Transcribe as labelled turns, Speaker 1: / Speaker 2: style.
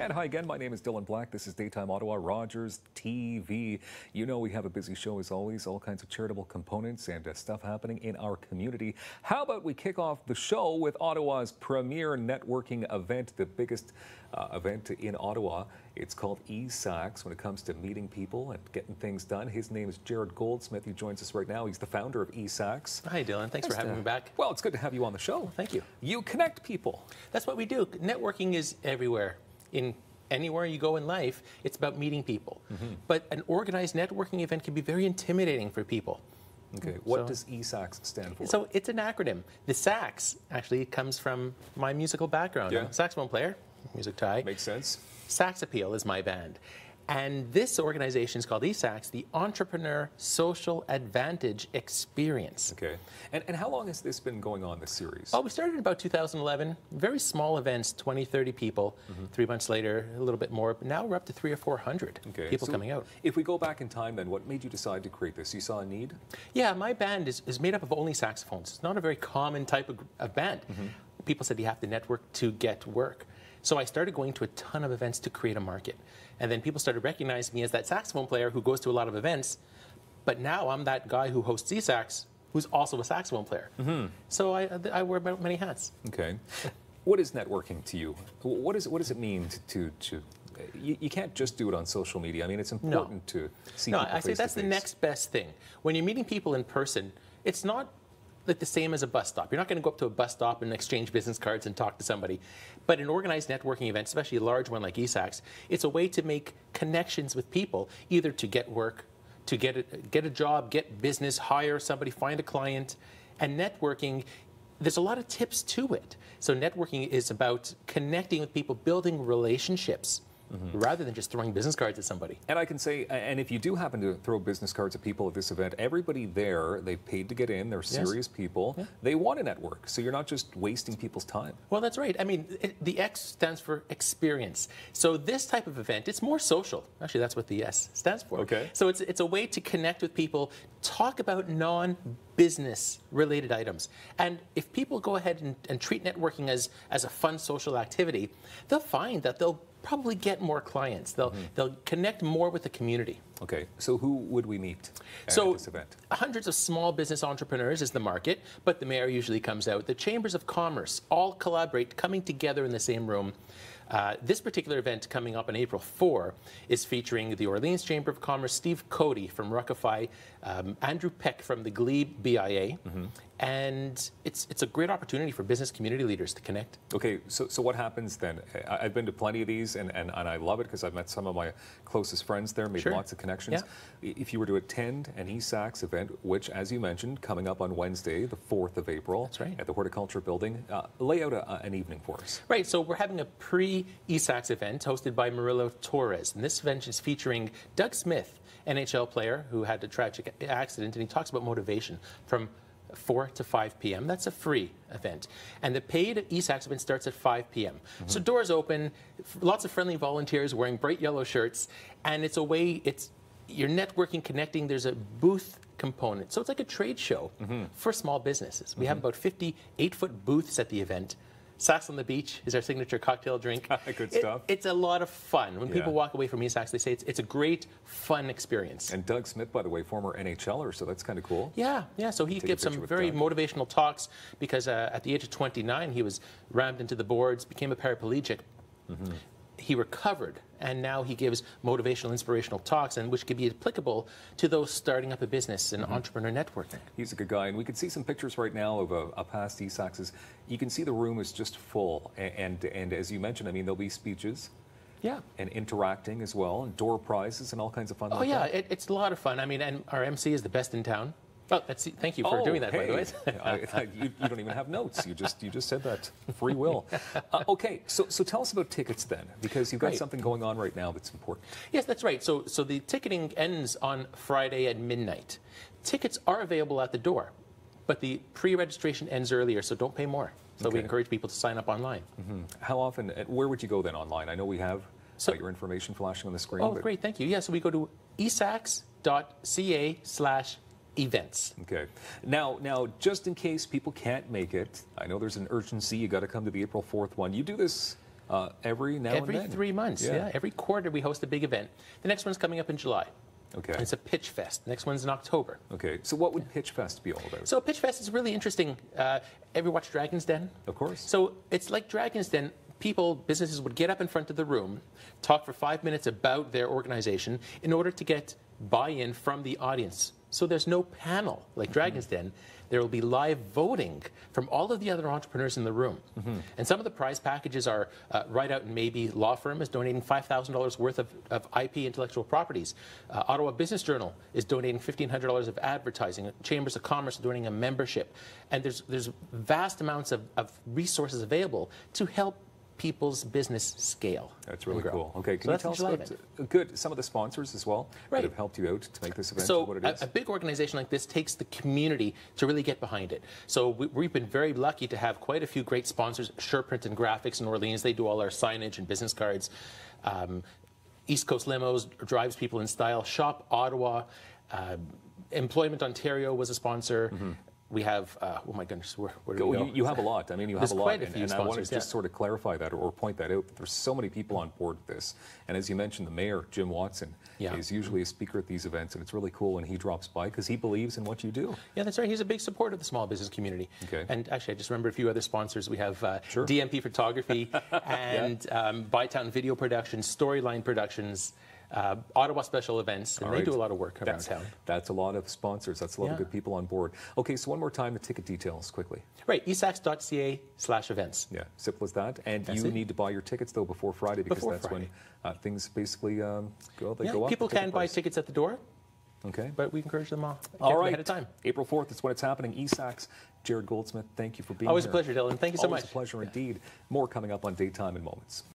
Speaker 1: And hi again, my name is Dylan Black. This is Daytime Ottawa, Rogers TV. You know we have a busy show as always, all kinds of charitable components and stuff happening in our community. How about we kick off the show with Ottawa's premier networking event, the biggest event in Ottawa. It's called eSAX when it comes to meeting people and getting things done. His name is Jarrod Goldsmith. He joins us right now. He's the founder of eSAX.
Speaker 2: Hi, Dylan. Thanks for having me back.
Speaker 1: Well, it's good to have you on the show.
Speaker 2: Thank you.
Speaker 1: You connect people.
Speaker 2: That's what we do. Networking is everywhere. Anywhere you go in life, it's about meeting people. But an organized networking event can be very intimidating for people.
Speaker 1: Okay, what does eSAX stand for?
Speaker 2: So it's an acronym. The sax actually comes from my musical background.
Speaker 1: Yeah.
Speaker 2: I'm a saxophone player, music tie.
Speaker 1: Makes sense.
Speaker 2: Sax Appeal is my band. And this organization is called eSAX, the Entrepreneur Social Advantage Experience.
Speaker 1: Okay. And how long has this been going on, this series?
Speaker 2: Well, we started in about 2011. Very small events, 20, 30 people. 3 months later, a little bit more. But now we're up to 300 or 400 people coming out.
Speaker 1: If we go back in time, then, what made you decide to create this? You saw a need?
Speaker 2: Yeah, my band is made up of only saxophones. It's not a very common type of band. People said you have to network to get work. So I started going to a ton of events to create a market. And then people started recognizing me as that saxophone player who goes to a lot of events. But now I'm that guy who hosts eSAX, who's also a saxophone player. So I wear many hats.
Speaker 1: Okay. What is networking to you? What does it mean to you can't just do it on social media. I mean, it's important to see people
Speaker 2: I say that's the next best thing. When you're meeting people in person, it's not like the same as a bus stop. You're not going to go up to a bus stop and exchange business cards and talk to somebody. But an organized networking event, especially a large one like eSAX, it's a way to make connections with people, either to get work, to get a job, get business, hire somebody, find a client. And networking, there's a lot of tips to it. So networking is about connecting with people, building relationships, rather than just throwing business cards at somebody.
Speaker 1: And I can say, and if you do happen to throw business cards at people at this event, everybody there, they paid to get in, they're serious people, they want to network, so you're not just wasting people's time.
Speaker 2: Well, that's right. I mean, the X stands for experience. So this type of event, it's more social. Actually, that's what the S stands for.
Speaker 1: Okay.
Speaker 2: So it's a way to connect with people, talk about non-business related items. And if people go ahead and treat networking as a fun social activity, they'll find that they'll probably get more clients. They'll connect more with the community.
Speaker 1: Okay, so who would we meet at this event?
Speaker 2: Hundreds of small business entrepreneurs is the market, but the mayor usually comes out. The chambers of commerce all collaborate, coming together in the same room. This particular event coming up on April 4 is featuring the Orleans Chamber of Commerce, Steve Cody from Ruckify, Andrew Peck from the Glebe BIA, and it's a great opportunity for business community leaders to connect.
Speaker 1: Okay, so what happens then? I've been to plenty of these, and I love it because I've met some of my closest friends there, made lots of connections. Yeah. If you were to attend an eSAX event, which, as you mentioned, coming up on Wednesday, the 4th of April, at the Horticulture Building, lay out an evening for us.
Speaker 2: Right, so we're having a pre-eSAX event hosted by Murillo Torres, and this event is featuring Doug Smith, NHL player who had a tragic accident, and he talks about motivation from 4 to 5 p.m. That's a free event. And the paid eSAX event starts at 5 p.m. So doors open, lots of friendly volunteers wearing bright yellow shirts, and it's a way, you're networking, connecting. There's a booth component. So it's like a trade show for small businesses. We have about 50 8-foot booths at the event. Sax on the Beach is our signature cocktail drink.
Speaker 1: Good stuff.
Speaker 2: It's a lot of fun. When people walk away from eSAX, they say it's a great, fun experience.
Speaker 1: And Doug Smith, by the way, former NHLer, so that's kind of cool.
Speaker 2: Yeah. So he gives some very motivational talks because at the age of 29, he was rammed into the boards, became a paraplegic. He recovered, and now he gives motivational, inspirational talks, and which could be applicable to those starting up a business and entrepreneur networking. He's
Speaker 1: a good guy, and we can see some pictures right now of a past eSAXs. You can see the room is just full, and as you mentioned, I mean, there'll be speeches.
Speaker 2: Yeah.
Speaker 1: And interacting as well, and door prizes and all kinds of fun.
Speaker 2: Oh, yeah, it's a lot of fun. I mean, and our MC is the best in town. Oh, thank you for doing that, by the way.
Speaker 1: You don't even have notes. You just said that. Free will. Okay, so tell us about tickets then, because you've got something going on right now that's important.
Speaker 2: Yes, that's right. So the ticketing ends on Friday at midnight. Tickets are available at the door, but the pre-registration ends earlier, so don't pay more. So we encourage people to sign up online.
Speaker 1: How often, where would you go then online? I know we have your information flashing on the screen.
Speaker 2: Oh, great, thank you. Yeah, so we go to esax.ca/events.
Speaker 1: Okay. Now, just in case people can't make it, I know there's an urgency. You got to come to the April 4th one. You do this Every now and then?
Speaker 2: Every 3 months, yeah. Every quarter we host a big event. The next one's coming up in July.
Speaker 1: Okay.
Speaker 2: And it's a Pitch Fest. The next one's in October.
Speaker 1: Okay. So what would Pitch Fest be all about?
Speaker 2: So Pitch Fest is really interesting. Ever watch Dragon's Den?
Speaker 1: Of course.
Speaker 2: So it's like Dragon's Den. Businesses would get up in front of the room, talk for 5 minutes about their organization in order to get buy-in from the audience. So there's no panel like Dragon's Den. There will be live voting from all of the other entrepreneurs in the room. And some of the prize packages are Right Out and Maybe Law Firm is donating $5,000 worth of IP intellectual properties. Ottawa Business Journal is donating $1,500 of advertising. Chambers of Commerce are donating a membership. And there's vast amounts of resources available to help people's business scale.
Speaker 1: That's really cool. Okay, can
Speaker 2: So
Speaker 1: you tell us about some of the sponsors as well that have helped you out to make this event what it is?
Speaker 2: A big organization like this takes the community to really get behind it. So we've been very lucky to have quite a few great sponsors. SurePrint and Graphics in Orleans, they do all our signage and business cards. East Coast Limos drives people in style. Shop Ottawa. Employment Ontario was a sponsor. We have, oh my goodness, where do we go?
Speaker 1: You have a lot. I mean, you have a lot.
Speaker 2: Quite a few
Speaker 1: and I want to just sort of clarify that or point that out. There's so many people on board with this. And as you mentioned, the mayor, Jim Watson, is usually a speaker at these events. And it's really cool when he drops by because he believes in what you do. Yeah,
Speaker 2: that's right. He's a big supporter of the small business community.
Speaker 1: Okay.
Speaker 2: And actually, I just remember a few other sponsors. We have DMP Photography and Bytown Video Productions, Storyline Productions, Ottawa Special Events, and they do a lot of work around town.
Speaker 1: That's a lot of sponsors. That's a lot of good people on board. Okay, so one more time, the ticket details quickly.
Speaker 2: Right, esax.ca/events.
Speaker 1: Yeah, simple as that. And you need to buy your tickets, though, before Friday, because that's when things basically go up.
Speaker 2: People can buy tickets at the door.
Speaker 1: Okay.
Speaker 2: But we encourage them all ahead of time.
Speaker 1: April 4th is when it's happening. eSAX. Jarrod Goldsmith, thank you for being here.
Speaker 2: Always a pleasure, Dylan. Thank you so much.
Speaker 1: Always a pleasure indeed. More coming up on Daytime in moments.